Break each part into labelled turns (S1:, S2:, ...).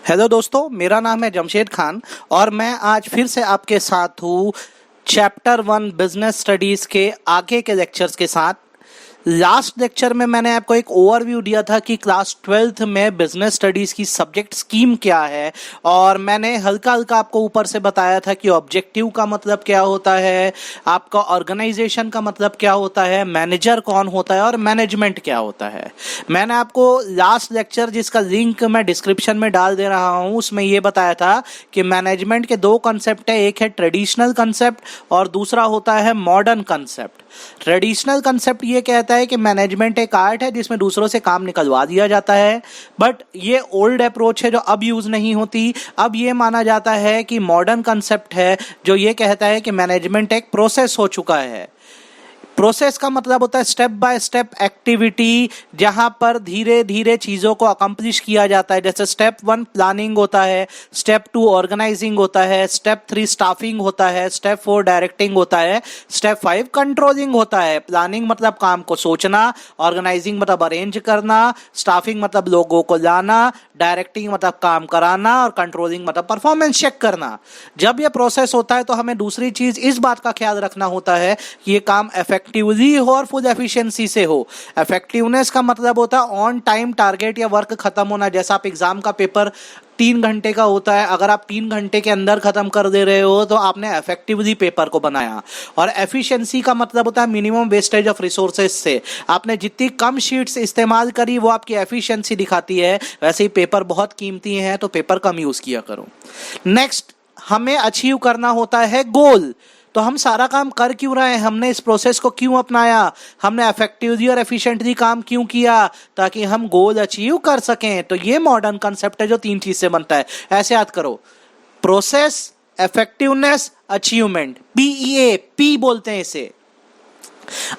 S1: Hello दोस्तों, मेरा नाम है जमशेद खान और मैं आज फिर से आपके साथ हूँ चैप्टर 1 बिजनेस स्टडीज़ के आगे के लेक्चर्स के साथ। लास्ट लेक्चर में मैंने आपको एक ओवरव्यू दिया था कि क्लास 12th में बिजनेस स्टडीज़ की सब्जेक्ट स्कीम क्या है, और मैंने हल्का हल्का आपको ऊपर से बताया था कि ऑब्जेक्टिव का मतलब क्या होता है, आपका ऑर्गेनाइजेशन का मतलब क्या होता है, मैनेजर कौन होता है और मैनेजमेंट क्या होता है। मैंने आपको लास्ट लेक्चर, जिसका लिंक मैं डिस्क्रिप्शन में डाल दे रहा हूँ, उसमें ये बताया था कि मैनेजमेंट के दो कंसेप्ट है, एक है ट्रेडिशनल कंसेप्ट और दूसरा होता है मॉडर्न कंसेप्ट। ट्रेडिशनल कंसेप्ट ये कहता है कि मैनेजमेंट एक आर्ट है जिसमें दूसरों से काम निकलवा दिया जाता है, बट ये ओल्ड अप्रोच है जो अब यूज नहीं होती। अब ये माना जाता है कि मॉडर्न कंसेप्ट है जो ये कहता है कि मैनेजमेंट एक प्रोसेस हो चुका है। प्रोसेस का मतलब होता है स्टेप बाय स्टेप एक्टिविटी, जहां पर धीरे धीरे चीज़ों को अकम्प्लिश किया जाता है। जैसे स्टेप 1 प्लानिंग होता है, स्टेप 2 ऑर्गेनाइजिंग होता है, स्टेप 3 स्टाफिंग होता है, स्टेप 4 डायरेक्टिंग होता है, स्टेप 5 कंट्रोलिंग होता है। प्लानिंग मतलब काम को सोचना, ऑर्गेनाइजिंग मतलब अरेंज करना, स्टाफिंग मतलब लोगों को लाना, डायरेक्टिंग मतलब काम कराना और कंट्रोलिंग मतलब परफॉर्मेंस चेक करना। जब यह प्रोसेस होता है तो हमें दूसरी चीज़ इस बात का ख्याल रखना होता है कि ये काम इफेक्टिवली हो और फुल एफिशिएंसी से हो। इफेक्टिवनेस का मतलब होता है ऑन टाइम टारगेट या वर्क खत्म होना। जैसा आप एग्जाम का पेपर 3 घंटे का होता है, अगर आप 3 घंटे के अंदर खत्म कर दे रहे हो तो आपने इफेक्टिवली पेपर को बनाया। और एफिशिएंसी का मतलब होता है मिनिमम वेस्टेज ऑफ रिसोर्सेज से आपने जितनी कम शीट्स इस्तेमाल करी वो आपकी एफिशिएंसी दिखाती है। वैसे ही पेपर बहुत कीमती है तो पेपर कम यूज किया करो। नेक्स्ट, हमें अचीव करना होता है गोल। तो हम सारा काम कर क्यों रहे हैं, हमने इस प्रोसेस को क्यों अपनाया, हमने इफेक्टिवली और एफिशिएंटली काम क्यों किया, ताकि हम गोल अचीव कर सकें। तो ये मॉडर्न कंसेप्ट है जो 3 चीज से बनता है। ऐसे याद करो, process, effectiveness, achievement. PEA, P बोलते हैं इसे।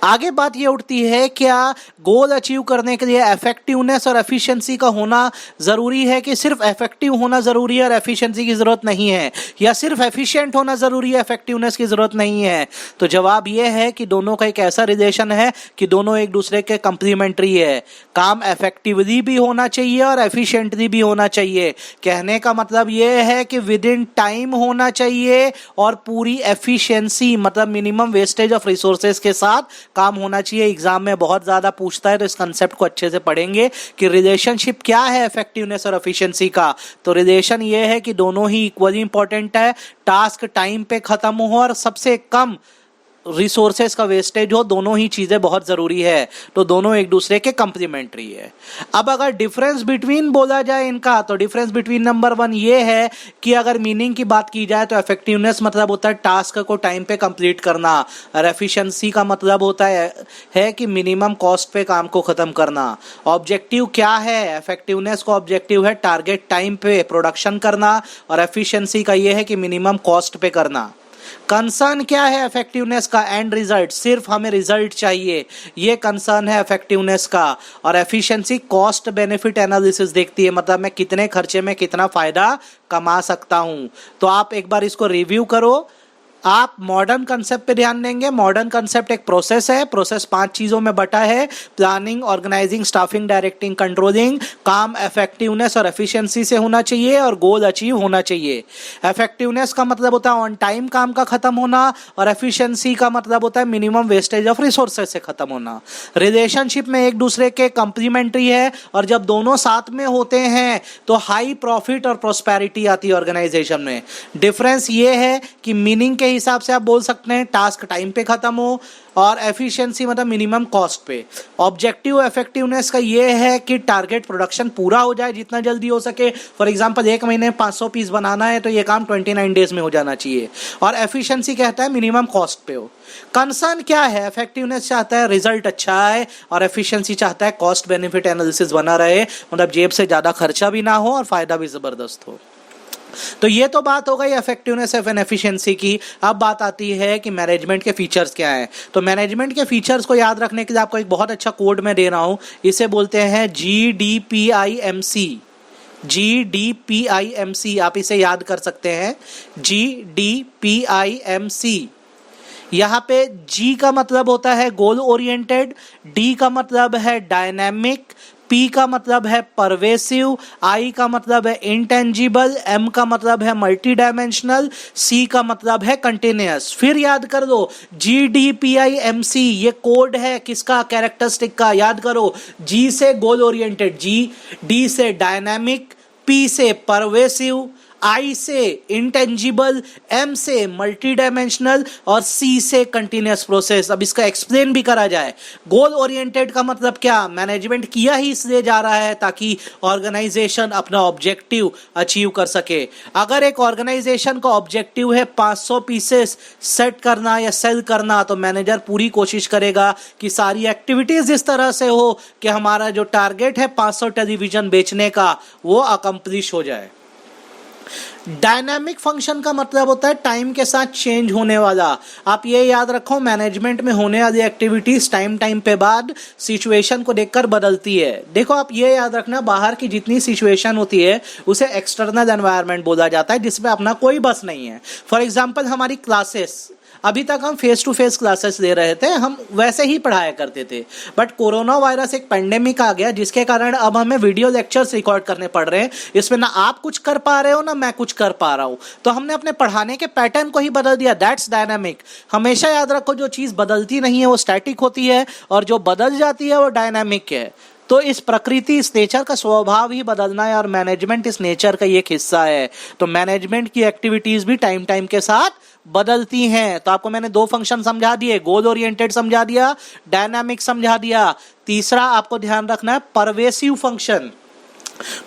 S1: आगे बात ये उठती है, क्या गोल अचीव करने के लिए इफेक्टिवनेस और एफिशिएंसी का होना जरूरी है, कि सिर्फ इफेक्टिव होना जरूरी है और एफिशिएंसी की जरूरत नहीं है, या सिर्फ एफिशिएंट होना जरूरी है, इफेक्टिवनेस की जरूरत नहीं है? तो जवाब ये है कि दोनों का एक ऐसा रिलेशन है कि दोनों एक दूसरे के कंप्लीमेंट्री है। काम इफेक्टिवली भी होना चाहिए और एफिशिएंटली भी होना चाहिए। कहने का मतलब ये है कि विद इन टाइम होना चाहिए और पूरी एफिशिएंसी मतलब मिनिमम वेस्टेज ऑफ रिसोर्सेज के साथ काम होना चाहिए। एग्जाम में बहुत ज्यादा पूछता है, तो इस कंसेप्ट को अच्छे से पढ़ेंगे कि रिलेशनशिप क्या है इफेक्टिवनेस और एफिशिएंसी का। तो रिलेशन ये है कि दोनों ही इक्वली इंपॉर्टेंट है। टास्क टाइम पे खत्म हो और सबसे कम रिसोर्सेस का वेस्टेज हो, दोनों ही चीजें बहुत जरूरी है। तो दोनों एक दूसरे के कंप्लीमेंट्री है। अब अगर डिफरेंस बिटवीन बोला जाए इनका, तो डिफरेंस बिटवीन नंबर 1 ये है कि अगर मीनिंग की बात की जाए तो इफेक्टिवनेस मतलब होता है टास्क को टाइम पे कंप्लीट करना, और एफिशिएंसी का मतलब होता है कि मिनिमम कॉस्ट पे काम को खत्म करना। ऑब्जेक्टिव क्या है, इफेक्टिवनेस का ऑब्जेक्टिव है टारगेट टाइम पे प्रोडक्शन करना, और एफिशिएंसी का ये है कि मिनिमम कॉस्ट पे करना। कंसर्न क्या है इफेक्टिवनेस का, एंड रिजल्ट, सिर्फ हमें रिजल्ट चाहिए, ये कंसर्न है इफेक्टिवनेस का। और एफिशिएंसी कॉस्ट बेनिफिट एनालिसिस देखती है, मतलब मैं कितने खर्चे में कितना फायदा कमा सकता हूं। तो आप एक बार इसको रिव्यू करो। आप मॉडर्न कंसेप्ट पे ध्यान देंगे। मॉडर्न कंसेप्ट एक प्रोसेस है। प्रोसेस 5 चीजों में बटा है: planning, organizing, staffing, directing, controlling. काम इफेक्टिवनेस और एफिशिएंसी से होना चाहिए और गोल अचीव होना चाहिए। इफेक्टिवनेस का मतलब होता है ऑन टाइम काम का खत्म होना, और एफिशिएंसी का मतलब होता है मिनिमम वेस्टेज ऑफ रिसोर्सेज से खत्म होना। रिलेशनशिप में एक दूसरे के कंप्लीमेंट्री है, और जब दोनों साथ में होते हैं तो हाई प्रॉफिट और प्रोस्पेरिटी आती है ऑर्गेनाइजेशन में। डिफरेंस ये है कि मीनिंग के हिसाब से आप बोल सकते हैं टास्क टाइम पे खत्म हो, और एफिशिएंसी मतलब मिनिमम कॉस्ट पे। ऑब्जेक्टिव इफेक्टिवनेस का ये है कि टारगेट प्रोडक्शन पूरा हो जाए जितना जल्दी हो सके। फॉर एग्जांपल 1 महीने में 500 पीस बनाना है तो ये काम 29 डेज में हो जाना चाहिए। और एफिशिएंसी कहता है मिनिमम कॉस्ट पे हो। कंसर्न क्या है, इफेक्टिवनेस चाहता है रिजल्ट अच्छा आए, और एफिशिएंसी चाहता है कॉस्ट बेनिफिट एनालिसिस बना रहे, मतलब जेब से ज्यादा खर्चा भी ना हो और फायदा भी जबरदस्त हो। तो ये तो बात हो गई इफेक्टिवनेस एंड एफिशिएंसी की। अब बात आती है कि मैनेजमेंट के फीचर्स क्या हैं। तो मैनेजमेंट के फीचर्स को याद रखने के लिए आपको एक बहुत अच्छा कोड मैं दे रहा हूं। इसे बोलते हैं GDPIMC। GDPIMC आप इसे याद कर सकते हैं, GDPIMC। यहाँ पे G का मतलब होता है गोल ओरिएंटेड, D का मतलब है डायनेमिक, P का मतलब है परवेसिव, I का मतलब है इंटेंजिबल, M का मतलब है मल्टी डायमेंशनल, C का मतलब है कंटिन्यूअस। फिर याद कर दो GDPIMC ये कोड है किसका, कैरेक्टरिस्टिक का। याद करो, G से गोल ओरिएंटेड, D से डायनामिक, P से परवेसिव, I से इंटेंजिबल, M से मल्टी डायमेंशनल और C से कंटिन्यूअस प्रोसेस। अब इसका एक्सप्लेन भी करा जाए। गोल ओरिएंटेड का मतलब क्या, मैनेजमेंट किया ही इसलिए जा रहा है ताकि ऑर्गेनाइजेशन अपना ऑब्जेक्टिव अचीव कर सके। अगर एक ऑर्गेनाइजेशन का ऑब्जेक्टिव है 500 पीसेस सेट करना या सेल करना, तो मैनेजर पूरी कोशिश करेगा कि सारी एक्टिविटीज इस तरह से हो कि हमारा जो टारगेट है 500 टेलीविजन बेचने का वो अकम्प्लिश हो जाए। डायनामिक फंक्शन का मतलब होता है टाइम के साथ चेंज होने वाला। आप ये याद रखो, मैनेजमेंट में होने वाली एक्टिविटीज टाइम पे बाद सिचुएशन को देखकर बदलती है। देखो आप ये याद रखना, बाहर की जितनी सिचुएशन होती है उसे एक्सटर्नल एनवायरनमेंट बोला जाता है जिसमें अपना कोई बस नहीं है। फॉर एग्जाम्पल हमारी क्लासेस, अभी तक हम फेस टू फेस क्लासेस ले रहे थे, हम वैसे ही पढ़ाया करते थे, बट कोरोना वायरस एक पेंडेमिक आ गया जिसके कारण अब हमें वीडियो लेक्चर्स रिकॉर्ड करने पड़ रहे हैं। इसमें ना आप कुछ कर पा रहे हो ना मैं कुछ कर पा रहा हूं, तो हमने अपने पढ़ाने के पैटर्न को ही बदल दिया। That's dynamic. हमेशा याद रखो, जो चीज बदलती नहीं है वो स्टैटिक होती है और जो बदल जाती है वो डायनामिक है। तो इस प्रकृति, इस नेचर का स्वभाव ही बदलना है और मैनेजमेंट इस नेचर का एक हिस्सा है। तो मैनेजमेंट की एक्टिविटीज भी टाइम के साथ बदलती हैं। तो आपको मैंने दो फंक्शन समझा दिए, गोल ओरिएंटेड समझा दिया, डायनामिक समझा दिया। तीसरा आपको ध्यान रखना है परवेसिव फंक्शन।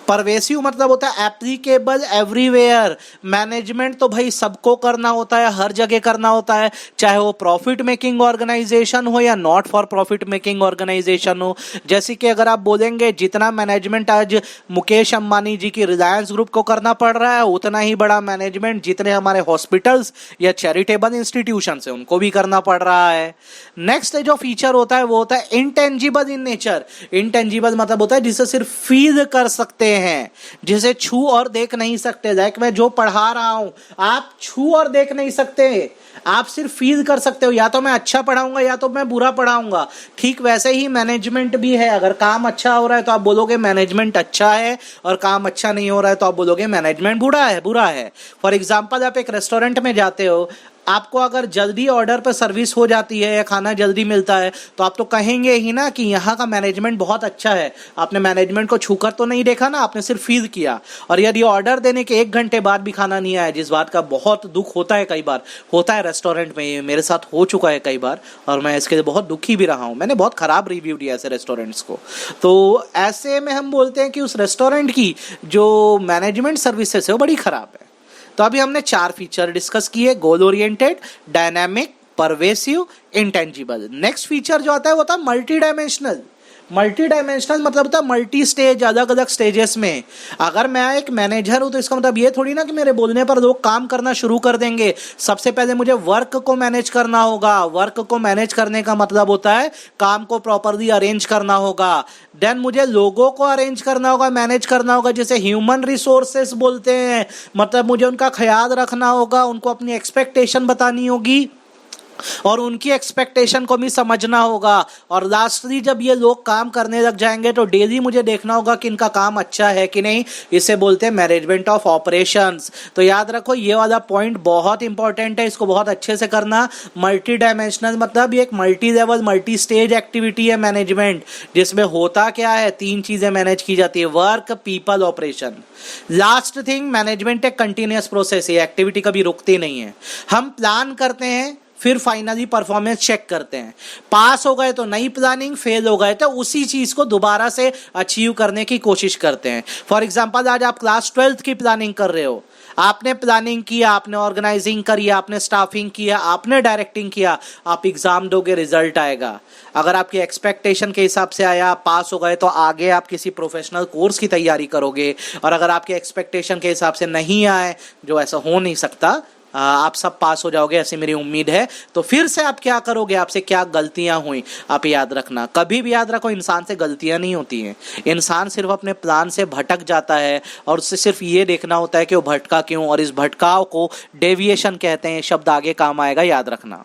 S1: परवेसिव मतलब होता है एप्लीकेबल एवरीवेयर। मैनेजमेंट तो भाई सबको करना होता है, हर जगह करना होता है, चाहे वो प्रॉफिट मेकिंग ऑर्गेनाइजेशन हो या not for profit making organization हो। जैसे कि अगर आप बोलेंगे जितना मैनेजमेंट आज मुकेश अंबानी जी की रिलायंस ग्रुप को करना पड़ रहा है, उतना ही बड़ा मैनेजमेंट जितने हमारे हॉस्पिटल्स या चैरिटेबल इंस्टीट्यूशन है उनको भी करना पड़ रहा है। नेक्स्ट जो फीचर होता है वो होता है इंटेंजिबल इन नेचर। इंटेंजिबल मतलब होता है जिसे सिर्फ फील कर सकते हैं, जिसे छू और देख नहीं सकते। लाइक मैं जो पढ़ा रहा हूं आप छू और देख नहीं सकते, आप सिर्फ फील कर सकते हो, या तो मैं अच्छा पढ़ाऊंगा या तो मैं बुरा पढ़ाऊंगा। ठीक वैसे ही मैनेजमेंट भी है। अगर काम अच्छा हो रहा है तो आप बोलोगे मैनेजमेंट अच्छा है, और काम अच्छा नहीं हो रहा है तो आप बोलोगे मैनेजमेंट बुरा है। फॉर एग्जाम्पल आप एक रेस्टोरेंट में जाते हो, आपको अगर जल्दी ऑर्डर पर सर्विस हो जाती है या खाना जल्दी मिलता है तो आप तो कहेंगे ही ना कि यहाँ का मैनेजमेंट बहुत अच्छा है। आपने मैनेजमेंट को छूकर तो नहीं देखा ना, आपने सिर्फ फील किया। और यदि ऑर्डर देने के 1 घंटे बाद भी खाना नहीं आया, जिस बात का बहुत दुख होता है, कई बार होता है रेस्टोरेंट में, मेरे साथ हो चुका है कई बार और मैं इसके लिए बहुत दुखी भी रहा हूँ। मैंने बहुत खराब रिव्यू दिया ऐसे रेस्टोरेंट्स को। तो ऐसे में हम बोलते हैं कि उस रेस्टोरेंट की जो मैनेजमेंट सर्विसेज है वो बड़ी खराब है। तो अभी हमने 4 फीचर डिस्कस किए, goal oriented, dynamic, pervasive, intangible. Next feature जो आता है वो होता है मल्टी डायमेंशनल। मल्टी डायमेंशनल मतलब होता है मल्टी स्टेज, अलग अलग स्टेजेस में। अगर मैं एक मैनेजर हूं तो इसका मतलब ये थोड़ी ना कि मेरे बोलने पर लोग काम करना शुरू कर देंगे। सबसे पहले मुझे वर्क को मैनेज करना होगा। वर्क को मैनेज करने का मतलब होता है काम को प्रॉपरली अरेंज करना होगा। देन मुझे लोगों को अरेंज करना होगा, मैनेज करना होगा, जिसे ह्यूमन रिसोर्सेस बोलते हैं। मतलब मुझे उनका ख्याल रखना होगा, उनको अपनी एक्सपेक्टेशन बतानी होगी और उनकी एक्सपेक्टेशन को भी समझना होगा। और लास्टली जब ये लोग काम करने लग जाएंगे तो डेली मुझे देखना होगा कि इनका काम अच्छा है कि नहीं। इसे बोलते हैं मैनेजमेंट ऑफ ऑपरेशंस। तो याद रखो ये वाला पॉइंट बहुत इंपॉर्टेंट है, इसको बहुत अच्छे से करना। मल्टी डायमेंशनल मतलब ये एक multi level multi stage activity है मैनेजमेंट, जिसमें होता क्या है, 3 चीजें मैनेज की जाती है, work, people, operation. Last thing, management एक कंटिन्यूअस प्रोसेस है, एक्टिविटी कभी रुकती नहीं है। हम प्लान करते हैं, फिर फाइनली परफॉर्मेंस चेक करते हैं। पास हो गए तो नई प्लानिंग, फेल हो गए तो उसी चीज को दोबारा से अचीव करने की कोशिश करते हैं। फॉर एग्जांपल आज आप क्लास 12th की प्लानिंग कर रहे हो, आपने प्लानिंग किया, आपने ऑर्गेनाइजिंग करी, आपने स्टाफिंग किया, आपने डायरेक्टिंग किया, आप एग्जाम दोगे, रिजल्ट आएगा। अगर आपकी एक्सपेक्टेशन के हिसाब से आया, पास हो गए, तो आगे आप किसी प्रोफेशनल कोर्स की तैयारी करोगे। और अगर आपके एक्सपेक्टेशन के हिसाब से नहीं आए, जो ऐसा हो नहीं सकता, आप सब पास हो जाओगे ऐसी मेरी उम्मीद है, तो फिर से आप क्या करोगे, आपसे क्या गलतियां हुई आप याद रखना। कभी भी याद रखो इंसान से गलतियां नहीं होती हैं, इंसान सिर्फ अपने प्लान से भटक जाता है और उससे सिर्फ ये देखना होता है कि वो भटका क्यों, और इस भटकाव को डेविएशन कहते हैं। शब्द आगे काम आएगा, याद रखना।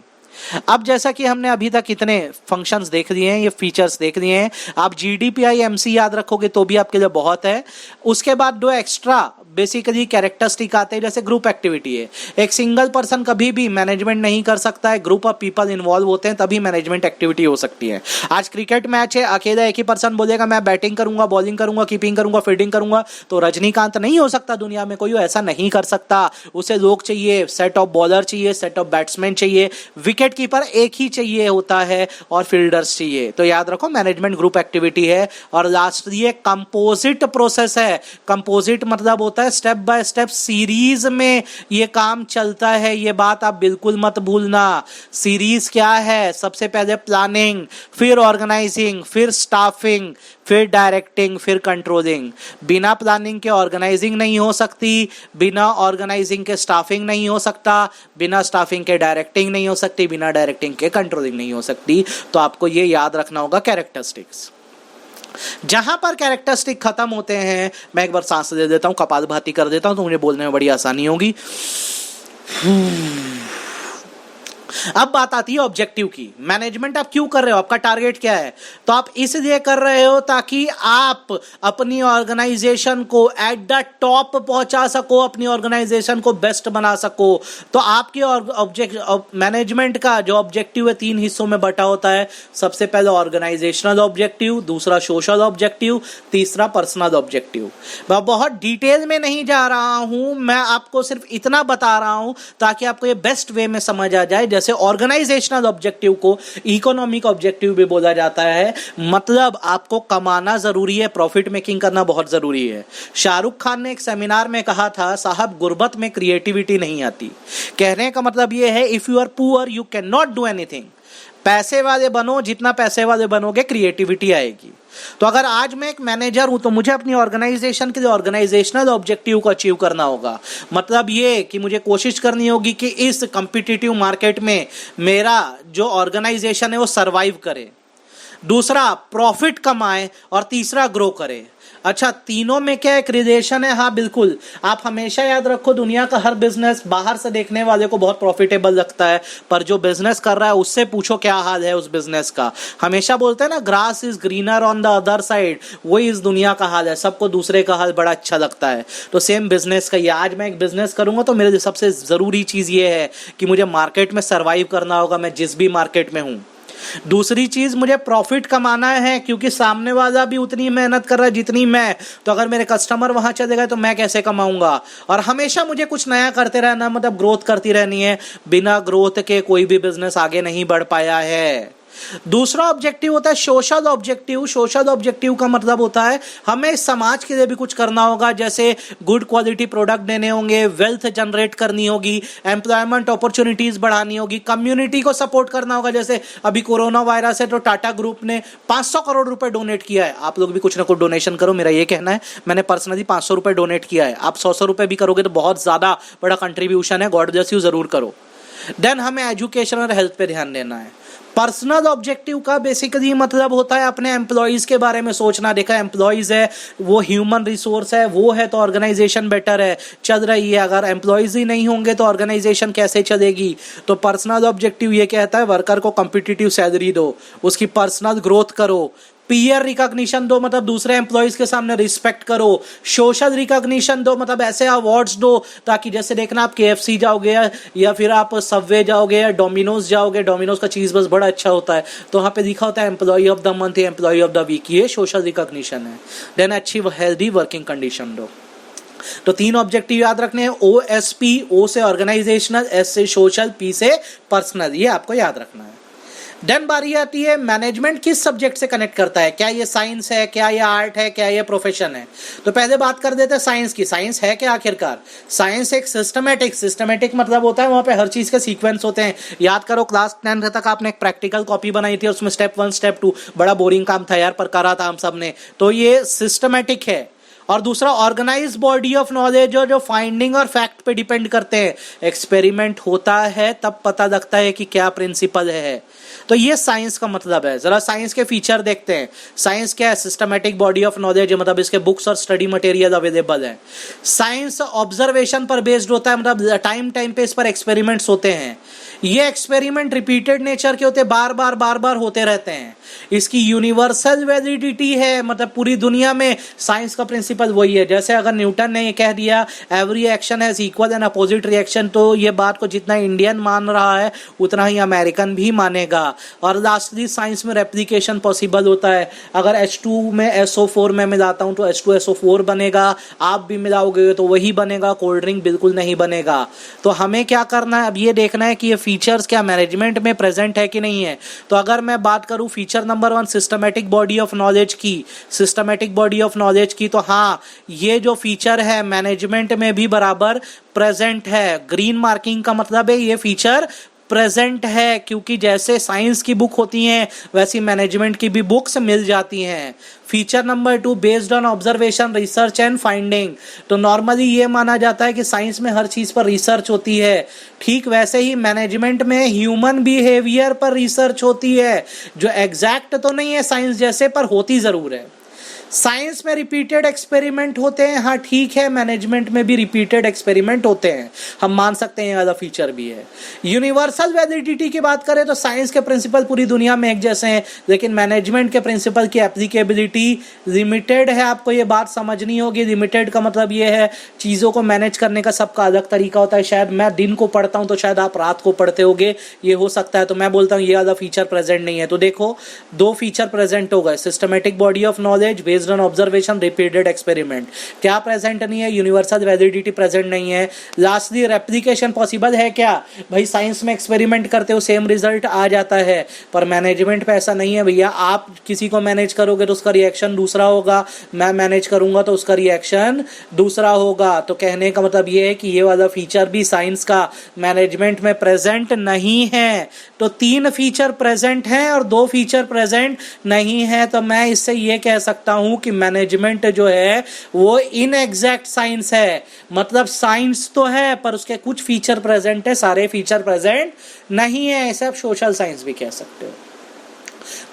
S1: अब जैसा कि हमने अभी तक इतने फंक्शंस देख लिए हैं, ये फीचर्स देख लिए हैं, आप जीडीपीआई एमसी याद रखोगे तो भी आपके लिए बहुत है। उसके बाद दो एक्स्ट्रा बेसिकली कैरेक्टरिस्टिक आते हैं, जैसे ग्रुप एक्टिविटी है। एक सिंगल पर्सन कभी भी मैनेजमेंट नहीं कर सकता है, ग्रुप ऑफ पीपल इन्वॉल्व होते हैं तभी मैनेजमेंट एक्टिविटी हो सकती है। आज क्रिकेट मैच है, अकेला एक ही पर्सन बोलेगा मैं बैटिंग करूंगा, बॉलिंग करूंगा, कीपिंग करूंगा, फील्डिंग करूंगा, तो रजनीकांत नहीं हो सकता दुनिया में, कोई ऐसा नहीं कर सकता। उसे लोग चाहिए, सेट ऑफ बॉलर चाहिए, सेट ऑफ बैट्समैन चाहिए, विकेट कीपर एक ही चाहिए होता है और फील्डर्स चाहिए। तो याद रखो मैनेजमेंट ग्रुप एक्टिविटी है। और लास्ट ये कंपोजिट प्रोसेस है। कंपोजिट मतलब होता है स्टेप बाय स्टेप सीरीज में ये काम चलता है, ये बात आप बिल्कुल मत भूलना। सीरीज क्या है? सबसे पहले प्लानिंग, फिर ऑर्गेनाइजिंग, फिर स्टाफिंग, फिर डायरेक्टिंग, फिर कंट्रोलिंग। बिना प्लानिंग के ऑर्गेनाइजिंग नहीं हो सकती, बिना ऑर्गेनाइजिंग के स्टाफिंग नहीं हो सकता, बिना स्टाफिंग के डायरेक्टिंग नहीं हो सकती, बिना डायरेक्टिंग के कंट्रोलिंग नहीं हो सकती। तो आपको ये याद रखना होगा कैरेक्टरिस्टिक्स। जहां पर कैरेक्टरिस्टिक खत्म होते हैं, मैं एक बार सांस ले देता हूं, कपालभाति कर देता हूं तो मुझे बोलने में बड़ी आसानी होगी। अब बात आती है ऑब्जेक्टिव की। मैनेजमेंट आप क्यों कर रहे हो? आपका टारगेट क्या है? तो आप इसलिए कर रहे हो ताकि आप अपनी ऑर्गेनाइजेशन को एट द टॉप पहुंचा सको, अपनी ऑर्गेनाइजेशन को बेस्ट बना सको। तो आपके मैनेजमेंट का जो ऑब्जेक्टिव है 3 हिस्सों में बटा होता है। सबसे पहले ऑर्गेनाइजेशनल ऑब्जेक्टिव, दूसरा सोशल ऑब्जेक्टिव, तीसरा पर्सनल ऑब्जेक्टिव। मैं बहुत डिटेल में नहीं जा रहा हूं, मैं आपको सिर्फ इतना बता रहा हूं ताकि आपको ये बेस्ट वे में समझ आ जाए। जैसे ऑर्गेनाइजेशनल ऑब्जेक्टिव को इकोनॉमिक ऑब्जेक्टिव भी बोला जाता है, मतलब आपको कमाना जरूरी है, प्रॉफिट मेकिंग करना बहुत जरूरी है। शाहरुख खान ने एक सेमिनार में कहा था, साहब गुर्बत में क्रिएटिविटी नहीं आती। कहने का मतलब यह है, if you are poor you can not do anything. पैसे वाले बनो, जितना पैसे वाले बनोगे क्रिएटिविटी आएगी। तो अगर आज मैं एक मैनेजर हूं तो मुझे अपनी ऑर्गेनाइजेशन के लिए ऑर्गेनाइजेशनल ऑब्जेक्टिव को अचीव करना होगा। मतलब ये कि मुझे कोशिश करनी होगी कि इस कॉम्पिटिटिव मार्केट में मेरा जो ऑर्गेनाइजेशन है वो सरवाइव करे, दूसरा प्रॉफिट कमाए और तीसरा ग्रो करे। अच्छा, तीनों में क्या एक रिलेशन है? हाँ बिल्कुल। आप हमेशा याद रखो, दुनिया का हर बिजनेस बाहर से देखने वाले को बहुत प्रॉफिटेबल लगता है, पर जो बिजनेस कर रहा है उससे पूछो क्या हाल है उस बिजनेस का। हमेशा बोलते हैं ना, grass is greener on the other side, वही इस दुनिया का हाल है। सबको दूसरे का हाल बड़ा अच्छा लगता है। तो सेम बिजनेस का ये, आज मैं एक बिजनेस करूंगा तो मेरे लिए सबसे जरूरी चीज ये है कि मुझे मार्केट में सर्वाइव करना होगा, मैं जिस भी मार्केट में हूं। दूसरी चीज, मुझे प्रॉफिट कमाना है, क्योंकि सामने वाला भी उतनी मेहनत कर रहा है जितनी मैं। तो अगर मेरे कस्टमर वहां चले गए तो मैं कैसे कमाऊंगा? और हमेशा मुझे कुछ नया करते रहना, मतलब ग्रोथ करती रहनी है। बिना ग्रोथ के कोई भी बिजनेस आगे नहीं बढ़ पाया है। दूसरा ऑब्जेक्टिव होता है सोशल ऑब्जेक्टिव। सोशल ऑब्जेक्टिव का मतलब होता है हमें समाज के लिए भी कुछ करना होगा, जैसे गुड क्वालिटी प्रोडक्ट देने होंगे, वेल्थ जनरेट करनी होगी, एम्प्लॉयमेंट अपॉर्चुनिटीज बढ़ानी होगी, कम्युनिटी को सपोर्ट करना होगा। जैसे अभी कोरोना वायरस है तो टाटा ग्रुप ने 500 करोड़ रुपए डोनेट किया है। आप लोग भी कुछ ना कुछ डोनेशन करो, मेरा ये कहना है। मैंने पर्सनली 500 रुपए डोनेट किया है। आप 100 रुपए भी करोगे तो बहुत ज्यादा बड़ा कंट्रीब्यूशन है। गॉड ब्लेस यू, जरूर करो। देन हमें एजुकेशन और हेल्थ पे ध्यान देना है। पर्सनल ऑब्जेक्टिव का बेसिकली मतलब होता है अपने एम्प्लॉइज के बारे में सोचना। देखा, एम्प्लॉइज है वो ह्यूमन रिसोर्स है, वो है तो ऑर्गेनाइजेशन बेटर है, चल रही है। अगर एम्प्लॉइज ही नहीं होंगे तो ऑर्गेनाइजेशन कैसे चलेगी? तो पर्सनल ऑब्जेक्टिव ये कहता है वर्कर को कॉम्पिटिटिव सैलरी दो, उसकी पर्सनल ग्रोथ करो, पीयर रिकॉग्निशन दो, मतलब दूसरे एम्प्लॉइज के सामने रिस्पेक्ट करो, सोशल रिकॉग्निशन दो, मतलब ऐसे अवार्ड्स दो ताकि जैसे देखना आप KFC जाओगे या फिर आप सबवे जाओगे या डोमिनोज जाओगे, डोमिनोज का चीज बस बड़ा अच्छा होता है तो वहां पे लिखा होता है employ of the month, employ of the week, ये सोशल रिकॉग्निशन है। देन अच्छी हेल्दी वर्किंग कंडीशन दो। तो 3 ऑब्जेक्टिव याद रखने हैं, OSP, O से ऑर्गेनाइजेशनल, S से सोशल, P से पर्सनल, ये आपको याद रखना है। देन बारी आती है मैनेजमेंट किस सब्जेक्ट से कनेक्ट करता है? क्या ये साइंस है, क्या ये आर्ट है, क्या ये प्रोफेशन है? तो पहले बात कर देते हैं साइंस की। साइंस है क्या आखिरकार? साइंस एक सिस्टमेटिक मतलब होता है वहां पे हर चीज के सीक्वेंस होते हैं। याद करो क्लास 10 तक आपने एक प्रैक्टिकल कॉपी बनाई थी, उसमें स्टेप 1 स्टेप 2 बड़ा बोरिंग काम था यार, पर करा था हम सब ने। तो ये सिस्टमेटिक है। और दूसरा ऑर्गेनाइज बॉडी ऑफ नॉलेज, जो फाइंडिंग और फैक्ट पे डिपेंड करते हैं। एक्सपेरिमेंट होता है तब पता लगता है कि क्या प्रिंसिपल है। तो ये साइंस का मतलब है। जरा साइंस के फीचर देखते हैं। साइंस क्या है? सिस्टमैटिक बॉडी ऑफ नॉलेज, मतलब इसके बुक्स और स्टडी मटेरियल अवेलेबल है। साइंस ऑब्जर्वेशन पर बेस्ड होता है, मतलब टाइम पे इस पर एक्सपेरिमेंट्स होते हैं। ये एक्सपेरिमेंट रिपीटेड नेचर के होते, बार बार होते रहते हैं। इसकी यूनिवर्सल वैलिडिटी है, मतलब पूरी दुनिया में साइंस का प्रिंसिपल वही है। जैसे अगर न्यूटन ने ये कह दिया every action has equal and opposite reaction, तो ये बात को जितना इंडियन मान रहा है उतना ही अमेरिकन भी मानेगा। और लास्टली साइंस में रेप्लिकेशन पॉसिबल होता है। अगर H2 में SO4 में मिलाता हूं तो H2SO4 बनेगा, आप भी मिलाओगे तो वही बनेगा, कोल्ड ड्रिंक बिल्कुल नहीं बनेगा। तो हमें क्या करना है, अब ये देखना है कि ये फीचर्स क्या मैनेजमेंट में प्रेजेंट है कि नहीं है। तो अगर मैं बात करूं feature number 1 systematic body of knowledge की, सिस्टमैटिक बॉडी ऑफ नॉलेज की, तो हाँ ये जो फीचर है मैनेजमेंट में भी बराबर प्रेजेंट है। ग्रीन मार्किंग का मतलब है ये फीचर प्रेजेंट है, क्योंकि जैसे साइंस की बुक होती हैं वैसी मैनेजमेंट की भी बुक्स मिल जाती हैं। Feature number 2 based on observation research and finding, तो नॉर्मली ये माना जाता है कि साइंस में हर चीज पर रिसर्च होती है, ठीक वैसे ही मैनेजमेंट में ह्यूमन बिहेवियर पर रिसर्च होती है, जो एग्जैक्ट तो नहीं है साइंस जैसे, पर होती जरूर है। साइंस में रिपीटेड एक्सपेरिमेंट होते हैं, हाँ ठीक है, मैनेजमेंट में भी रिपीटेड एक्सपेरिमेंट होते हैं, हम मान सकते हैं वाला फीचर भी है। यूनिवर्सल वैलिडिटी की बात करें तो साइंस के प्रिंसिपल पूरी दुनिया में एक जैसे हैं, लेकिन मैनेजमेंट के प्रिंसिपल की एप्लीकेबिलिटी लिमिटेड है। आपको ये बात समझनी होगी। लिमिटेड का मतलब ये है चीज़ों को मैनेज करने का सबका अलग तरीका होता है। शायद मैं दिन को पढ़ता हूँ तो शायद आप रात को पढ़ते होगे, ये हो सकता है। तो मैं बोलता हूँ ये वाला फीचर प्रेजेंट नहीं है। तो देखो 2 फीचर प्रेजेंट हो गए, systematic body of knowledge based on observation repeated experiment. क्या प्रेजेंट नहीं है? यूनिवर्सल वैलिडिटी प्रेजेंट नहीं है। लास्टली रेप्लिकेशन पॉसिबल है क्या? भाई साइंस में एक्सपेरिमेंट करते हो सेम रिजल्ट आ जाता है, पर मैनेजमेंट पे ऐसा नहीं है भैया। आप किसी को मैनेज करोगे तो उसका रिएक्शन दूसरा होगा, मैं मैनेज करूंगा तो उसका रिएक्शन दूसरा होगा। तो कहने का मतलब ये है कि ये वाला फीचर भी साइंस का मैनेजमेंट में प्रेजेंट नहीं है। तो 3 फीचर प्रेजेंट हैं और 2 फीचर प्रेजेंट नहीं है। तो मैं इससे ये कह सकता हूं कि मैनेजमेंट जो है वो इनएग्जैक्ट साइंस है। मतलब साइंस तो है पर उसके कुछ फीचर प्रेजेंट है, सारे फीचर प्रेजेंट नहीं है। ऐसे आप सोशल साइंस भी कह सकते हो।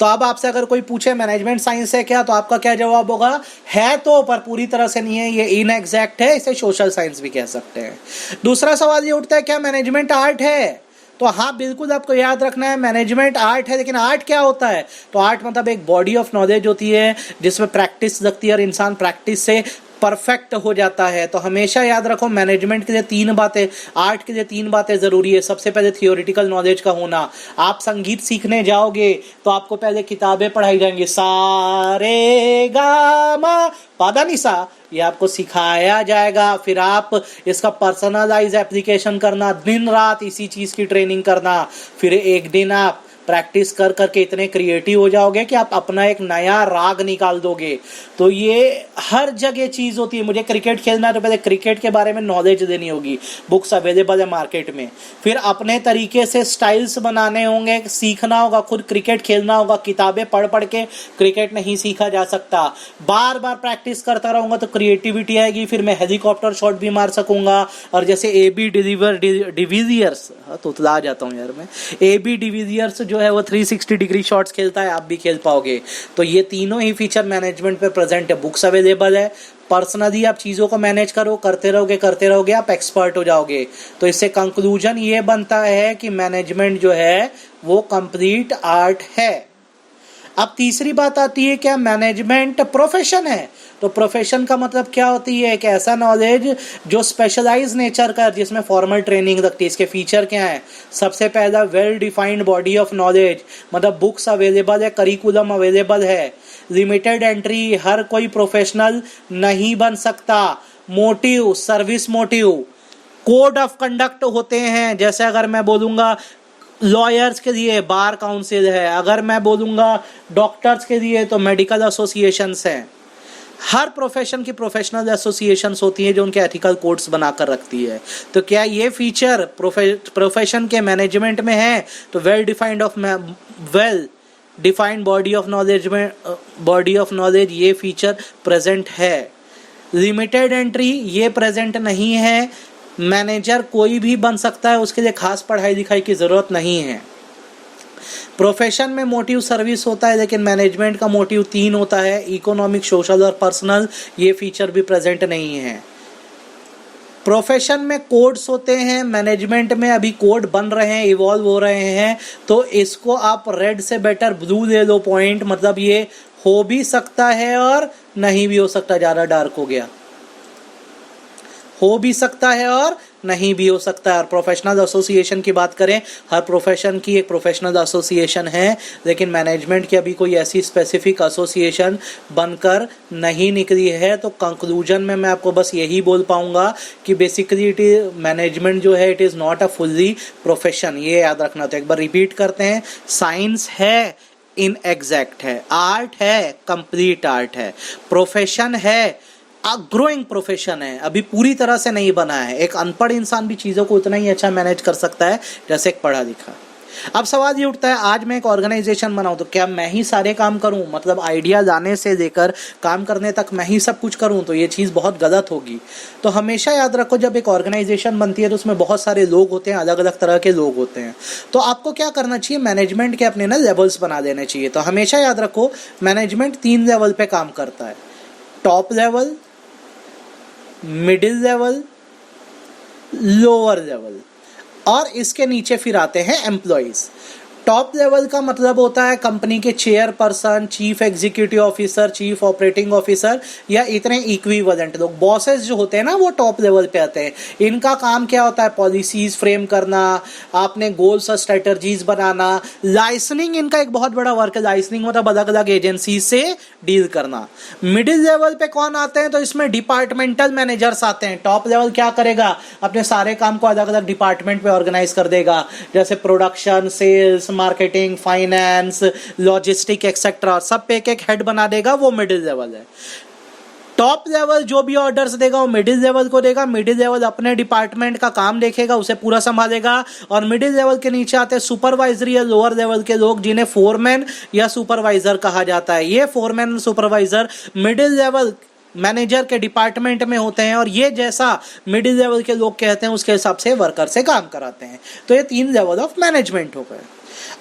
S1: तो अब आपसे अगर कोई पूछे मैनेजमेंट साइंस है क्या, तो आपका क्या जवाब होगा? है तो, पर पूरी तरह से नहीं है, ये इनएग्जैक्ट है, इसे सोशल साइंस भी कह सकते हैं। दूसरा सवाल ये उठता है क्या मैनेजमेंट आर्ट है? तो हाँ बिल्कुल, आपको याद रखना है मैनेजमेंट आर्ट है। लेकिन आर्ट क्या होता है? तो आर्ट मतलब एक बॉडी ऑफ नॉलेज होती है जिसमें प्रैक्टिस लगती है और इंसान प्रैक्टिस से परफेक्ट हो जाता है। तो हमेशा याद रखो मैनेजमेंट के लिए 3 बातें, आर्ट के लिए 3 बातें जरूरी है। सबसे पहले थियोरिटिकल नॉलेज का होना। आप संगीत सीखने जाओगे तो आपको पहले किताबें पढ़ाई जाएंगी, सा रे गा मा पा धा नि सा, ये आपको सिखाया जाएगा। फिर आप इसका पर्सनलाइज एप्लीकेशन करना, दिन रात इसी चीज की ट्रेनिंग करना। फिर एक दिन आप प्रैक्टिस कर करके इतने क्रिएटिव हो जाओगे कि आप अपना एक नया राग निकाल दोगे। तो ये हर जगह चीज होती है। मुझे क्रिकेट खेलना है तो पहले क्रिकेट के बारे में नॉलेज देनी होगी, बुक्स अवेलेबल है मार्केट में। फिर अपने तरीके से स्टाइल्स बनाने होंगे, सीखना होगा, खुद क्रिकेट खेलना होगा। किताबें पढ़ पढ़ के क्रिकेट नहीं सीखा जा सकता, बार बार प्रैक्टिस करता रहूंगा तो क्रिएटिविटी आएगी। फिर मैं हेलीकॉप्टर शॉट भी मार सकूंगा। और जैसे AB डिविलियर्स, तो उतला जाता हूँ यार मैं, AB डिविलियर्स जो है वो 360 डिग्री शॉट्स खेलता है, आप भी खेल पाओगे। तो ये तीनों ही फीचर मैनेजमेंट पे प्रेजेंट है, बुक्स अवेलेबल है। पर्सनली आप चीज़ों को मैनेज करो, करते रहोगे आप एक्सपर्ट हो जाओगे। तो इससे कंक्लूजन ये बनता है कि मैनेजमेंट जो है वो कंप्लीट आर्ट है। अब तीसरी बात आती है क्या मैनेजमेंट प्रोफेशन है? तो प्रोफेशन का मतलब क्या होती है? एक ऐसा नॉलेज जो स्पेशलाइज नेचर का, जिसमें फॉर्मल ट्रेनिंग लगती है। इसके फीचर क्या है? सबसे पहला well defined body of knowledge, मतलब बुक्स अवेलेबल है, करिकुलम अवेलेबल है। लिमिटेड एंट्री, हर कोई प्रोफेशनल नहीं बन सकता। Motive, service motive. Code of conduct होते हैं, जैसे अगर मैं बोलूंगा लॉयर्स के लिए बार काउंसिल है, अगर मैं बोलूंगा डॉक्टर्स के लिए तो मेडिकल एसोसिएशंस हैं। हर प्रोफेशन की प्रोफेशनल एसोसिएशंस होती हैं जो उनके एथिकल कोड्स बनाकर रखती है। तो क्या ये फीचर प्रोफेशन के मैनेजमेंट में है? तो well defined body of knowledge में, बॉडी ऑफ नॉलेज ये फीचर प्रेजेंट है। लिमिटेड एंट्री ये प्रेजेंट नहीं है। मैनेजर कोई भी बन सकता है, उसके लिए खास पढ़ाई लिखाई की जरूरत नहीं है। प्रोफेशन में मोटिव सर्विस होता है, लेकिन मैनेजमेंट का मोटिव 3 होता है, इकोनॉमिक, सोशल और पर्सनल। ये फीचर भी प्रेजेंट नहीं है। प्रोफेशन में कोड्स होते हैं, मैनेजमेंट में अभी कोड बन रहे हैं, इवॉल्व हो रहे हैं, तो इसको आप रेड से बेटर ब्लू ले लो पॉइंट, मतलब ये हो भी सकता है और नहीं भी हो सकता, ज़्यादा डार्क हो गया, हो भी सकता है और नहीं भी हो सकता है। और प्रोफेशनल एसोसिएशन की बात करें, हर प्रोफेशन की एक प्रोफेशनल एसोसिएशन है, लेकिन मैनेजमेंट की अभी कोई ऐसी स्पेसिफिक एसोसिएशन बनकर नहीं निकली है। तो कंक्लूजन में मैं आपको बस यही बोल पाऊंगा कि बेसिकली इट इज मैनेजमेंट जो है it is not a fully profession, ये याद रखना। तो एक बार रिपीट करते हैं, साइंस है इनएग्जैक्ट है, आर्ट है कंप्लीट आर्ट है, प्रोफेशन है ग्रोइंग प्रोफेशन है, अभी पूरी तरह से नहीं बना है। एक अनपढ़ इंसान भी चीज़ों को उतना ही अच्छा मैनेज कर सकता है जैसे एक पढ़ा लिखा। अब सवाल ये उठता है, आज मैं एक ऑर्गेनाइजेशन बनाऊं तो क्या मैं ही सारे काम करूं, मतलब आइडिया लाने से लेकर काम करने तक मैं ही सब कुछ करूं, तो ये चीज़ बहुत गलत होगी। तो हमेशा याद रखो, जब एक ऑर्गेनाइजेशन बनती है तो उसमें बहुत सारे लोग होते हैं, अलग अलग तरह के लोग होते हैं। तो आपको क्या करना चाहिए, मैनेजमेंट के अपने ना लेवल्स बना देने चाहिए। तो हमेशा याद रखो, मैनेजमेंट 3 लेवल पे काम करता है, top level, middle level, lower level, और इसके नीचे फिर आते हैं एम्प्लॉइज। टॉप लेवल का मतलब होता है कंपनी के chairperson, chief executive officer, chief operating officer या इतने इक्विवेलेंट लोग, बॉसेस जो होते हैं ना, वो टॉप लेवल पे आते हैं। इनका काम क्या होता है, पॉलिसीज फ्रेम करना, आपने गोल्स और स्ट्रेटजीज बनाना, लाइसेंसिंग इनका एक बहुत बड़ा वर्क है, लाइसेंसिंग मतलब अलग अलग एजेंसी से डील करना। मिडिल लेवल पे कौन आते हैं, तो इसमें डिपार्टमेंटल मैनेजर्स आते हैं। टॉप लेवल क्या करेगा, अपने सारे काम को अलग अलग डिपार्टमेंट पे ऑर्गेनाइज कर देगा, जैसे production, sales, marketing, finance, logistic etcetera, सब पे एक हेड बना देगा, वो मिडिल लेवल है। टॉप लेवल जो भी ऑर्डर्स देगा वो मिडिल लेवल को देगा, मिडिल लेवल अपने डिपार्टमेंट का काम देखेगा, उसे पूरा संभालेगा। और मिडिल लेवल के नीचे आते हैं सुपरवाइजरी या लोअर लेवल के लोग, जिन्हें फोरमैन या सुपरवाइजर कहा जाता है। ये foreman supervisor middle level manager के डिपार्टमेंट में होते हैं, और ये जैसा मिडिल लेवल के लोग कहते हैं उसके हिसाब से वर्कर से काम कराते हैं। तो ये 3 लेवल ऑफ मैनेजमेंट हो गए।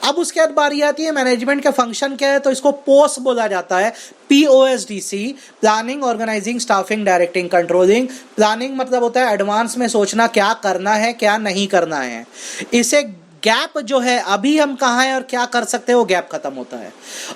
S1: अब उसके बाद बारी आती है मैनेजमेंट का फंक्शन क्या है, तो इसको पोस्ट बोला जाता है, POSDC, planning, organizing, staffing, directing, controlling. Planning मतलब होता है एडवांस में सोचना, क्या करना है क्या नहीं करना है। इसे गैप जो है अभी हम कहाँ हैं और क्या कर सकते हैं, वो गैप खत्म होता है।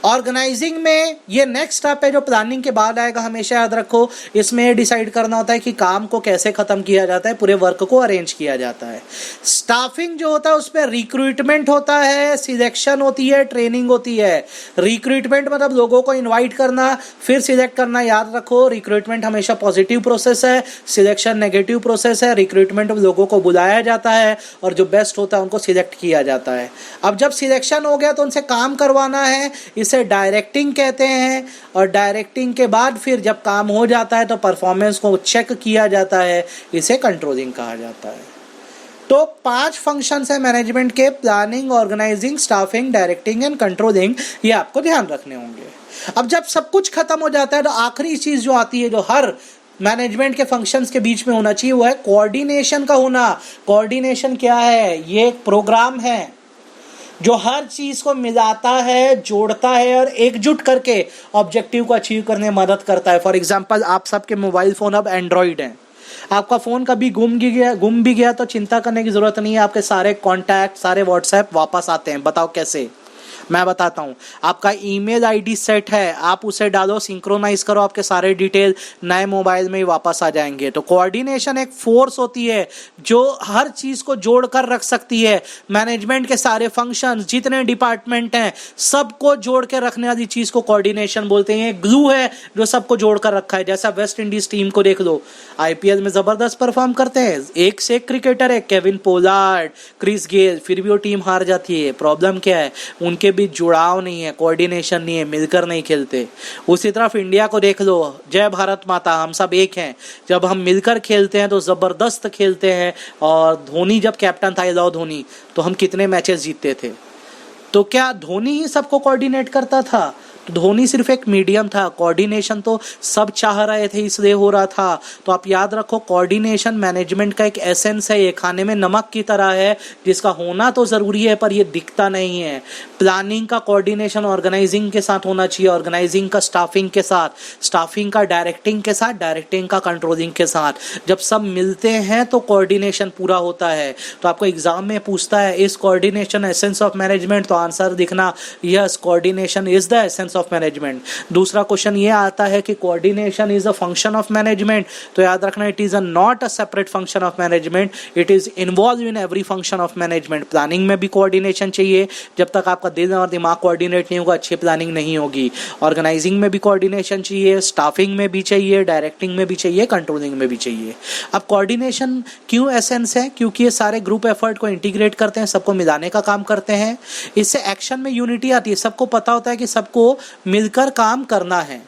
S1: ऑर्गेनाइजिंग में ये नेक्स्ट स्टेप है जो प्लानिंग के बाद आएगा, हमेशा याद रखो। इसमें डिसाइड करना होता है कि काम को कैसे खत्म किया जाता है, पूरे वर्क को अरेंज किया जाता है। स्टाफिंग जो होता है उसमें रिक्रूटमेंट होता है, सिलेक्शन होती है, ट्रेनिंग होती है। रिक्रूटमेंट मतलब लोगों को इन्वाइट करना फिर सिलेक्ट करना। याद रखो, रिक्रूटमेंट हमेशा पॉजिटिव प्रोसेस है, सिलेक्शन नेगेटिव प्रोसेस है। रिक्रूटमेंट में लोगों को बुलाया जाता है और जो बेस्ट होता है उनको सिलेक्ट किया जाता है। अब जब सिलेक्शन हो गया तो उनसे काम करवाना है, इसे डायरेक्टिंग कहते हैं। और डायरेक्टिंग के बाद फिर जब काम हो जाता है तो परफॉर्मेंस को चेक किया जाता है, इसे कंट्रोलिंग कहा जाता है। तो 5 फंक्शंस है मैनेजमेंट के, planning, organizing, staffing, directing and controlling. ये आपको ध्यान रखने होंगे। अब जब सब कुछ खत्म हो जाता है तो आखिरी चीज जो आती है, जो हर मैनेजमेंट के फंक्शंस के बीच में होना चाहिए, वो है कोऑर्डिनेशन का होना। कोऑर्डिनेशन क्या है, ये एक प्रोग्राम है जो हर चीज को मिलाता है, जोड़ता है और एकजुट करके ऑब्जेक्टिव को अचीव करने में मदद करता है। फॉर एग्जांपल, आप सबके मोबाइल फोन अब एंड्रॉइड हैं। आपका फोन कभी गुम भी गया तो चिंता करने की जरूरत नहीं है, आपके सारे कॉन्टैक्ट, सारे व्हाट्सएप वापस आते हैं। बताओ कैसे, मैं बताता हूँ। आपका ईमेल आईडी सेट है, आप उसे डालो, सिंक्रोनाइज करो, आपके सारे डिटेल नए मोबाइल में ही वापस आ जाएंगे। तो कोऑर्डिनेशन एक फोर्स होती है जो हर चीज को जोड़कर रख सकती है। मैनेजमेंट के सारे फंक्शंस, जितने डिपार्टमेंट हैं, सबको जोड़ के रखने वाली चीज को कोऑर्डिनेशन बोलते हैं। ग्लू है जो सबको जोड़कर रखा है। जैसा वेस्ट इंडीज टीम को देख लो, IPL में जबरदस्त परफॉर्म करते हैं, एक से एक क्रिकेटर है, केविन पोलार्ड, क्रिस गेल, फिर भी वो टीम हार जाती है। प्रॉब्लम क्या है, उनके बीच जुड़ाव नहीं है, कोऑर्डिनेशन नहीं है, मिलकर नहीं खेलते। उसी तरफ इंडिया को देख लो, जय भारत माता, हम सब एक हैं। जब हम मिलकर खेलते हैं तो जबरदस्त खेलते हैं। और धोनी जब कैप्टन था, लव धोनी, तो हम कितने मैचेस जीतते थे। तो क्या धोनी ही सबको कोऑर्डिनेट करता था? तो धोनी सिर्फ एक मीडियम था, कोऑर्डिनेशन तो सब चाह रहे थे इसलिए हो रहा था। तो आप याद रखो कोऑर्डिनेशन मैनेजमेंट का एक एसेंस है, ये खाने में नमक की तरह है जिसका होना तो जरूरी है पर ये दिखता नहीं है। प्लानिंग का कोऑर्डिनेशन ऑर्गेनाइजिंग के साथ होना चाहिए, ऑर्गेनाइजिंग का स्टाफिंग के साथ, स्टाफिंग का डायरेक्टिंग के साथ, डायरेक्टिंग का कंट्रोलिंग के साथ। जब सब मिलते हैं तो कोऑर्डिनेशन पूरा होता है। तो आपको एग्जाम में पूछता है is coordination essence of management, तो आंसर दिखना yes, coordination is the essence of management. दूसरा क्वेश्चन ये आता है कि coordination is a function of management, तो याद रखना it is not a separate function of management, it is involve in every function of management. Planning में भी कोऑर्डिनेशन चाहिए, जब तक आपका दिल और दिमाग कोऑर्डिनेट नहीं होगा अच्छी प्लानिंग नहीं होगी। ऑर्गेनाइजिंग में भी कोऑर्डिनेशन चाहिए, स्टाफिंग में भी चाहिए, डायरेक्टिंग में भी चाहिए, कंट्रोलिंग में भी चाहिए। अब कोऑर्डिनेशन क्यों एसेंस है? क्योंकि ये सारे ग्रुप एफर्ट को इंटीग्रेट करते हैं, सबको मिलाने का काम करते हैं। इससे एक्शन में यूनिटी आती है, सबको पता होता है कि सबको मिलकर काम करना है।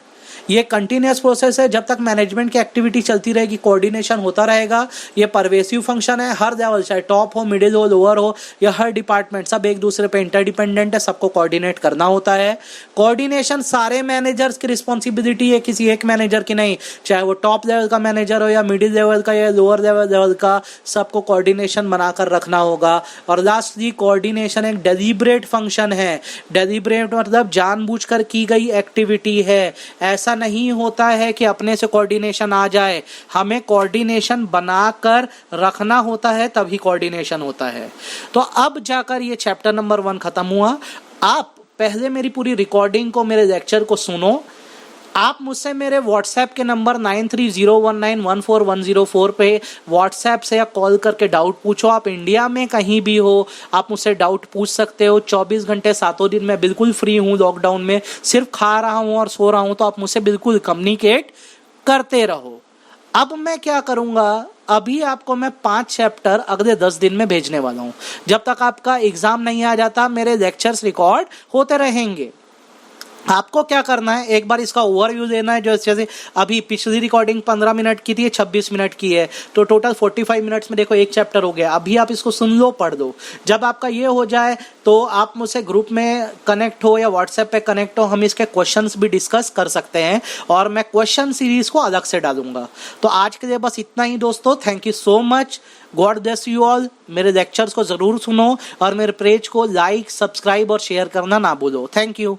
S1: ये कंटिन्यूस प्रोसेस है, जब तक मैनेजमेंट की एक्टिविटी चलती रहेगी कोऑर्डिनेशन होता रहेगा। ये परवेसिव फंक्शन है, हर लेवल चाहे टॉप हो, मिडिल हो, लोअर हो, या हर डिपार्टमेंट सब एक दूसरे पे इंटरडिपेंडेंट है, सबको कोऑर्डिनेट करना होता है। कोऑर्डिनेशन सारे मैनेजर्स की रिस्पॉन्सिबिलिटी है, किसी एक मैनेजर की नहीं, चाहे वो टॉप लेवल का मैनेजर हो या मिडिल लेवल का या लोअर लेवल का, सबको कोऑर्डिनेशन बनाकर रखना होगा। और लास्टली कोऑर्डिनेशन एक डेलिब्रेट फंक्शन है। डेलिब्रेट मतलब जानबूझकर की गई एक्टिविटी है। ऐसा नहीं होता है कि अपने से कोऑर्डिनेशन आ जाए, हमें कोऑर्डिनेशन बनाकर रखना होता है, तभी कोऑर्डिनेशन होता है। तो अब जाकर ये चैप्टर नंबर 1 खत्म हुआ। आप पहले मेरी पूरी रिकॉर्डिंग को, मेरे लेक्चर को सुनो। आप मुझसे मेरे व्हाट्सएप के नंबर 9301914104 पे व्हाट्सएप से या कॉल करके डाउट पूछो। आप इंडिया में कहीं भी हो आप मुझसे डाउट पूछ सकते हो। 24 घंटे 7 दिन मैं बिल्कुल फ्री हूँ। लॉकडाउन में सिर्फ खा रहा हूँ और सो रहा हूँ, तो आप मुझसे बिल्कुल कम्युनिकेट करते रहो। अब मैं क्या करूँगा, अभी आपको मैं 5 चैप्टर अगले 10 दिन में भेजने वाला हूँ। जब तक आपका एग्जाम नहीं आ जाता मेरे लेक्चर्स रिकॉर्ड होते रहेंगे। आपको क्या करना है, एक बार इसका ओवरव्यू देना है। जैसे अभी पिछली रिकॉर्डिंग 15 मिनट की थी, 26 मिनट की है, तो टोटल 45 मिनट्स में देखो एक चैप्टर हो गया। अभी आप इसको सुन लो, पढ़ दो। जब आपका ये हो जाए तो आप मुझसे ग्रुप में कनेक्ट हो या व्हाट्सएप पे कनेक्ट हो, हम इसके क्वेश्चंस भी डिस्कस कर सकते हैं और मैं क्वेश्चन सीरीज को अलग से डालूंगा। तो आज के लिए बस इतना ही दोस्तों। Thank you so much, God bless you all. मेरे लेक्चर्स को जरूर सुनो और मेरे पेज को लाइक, सब्सक्राइब और शेयर करना ना भूलो। Thank you.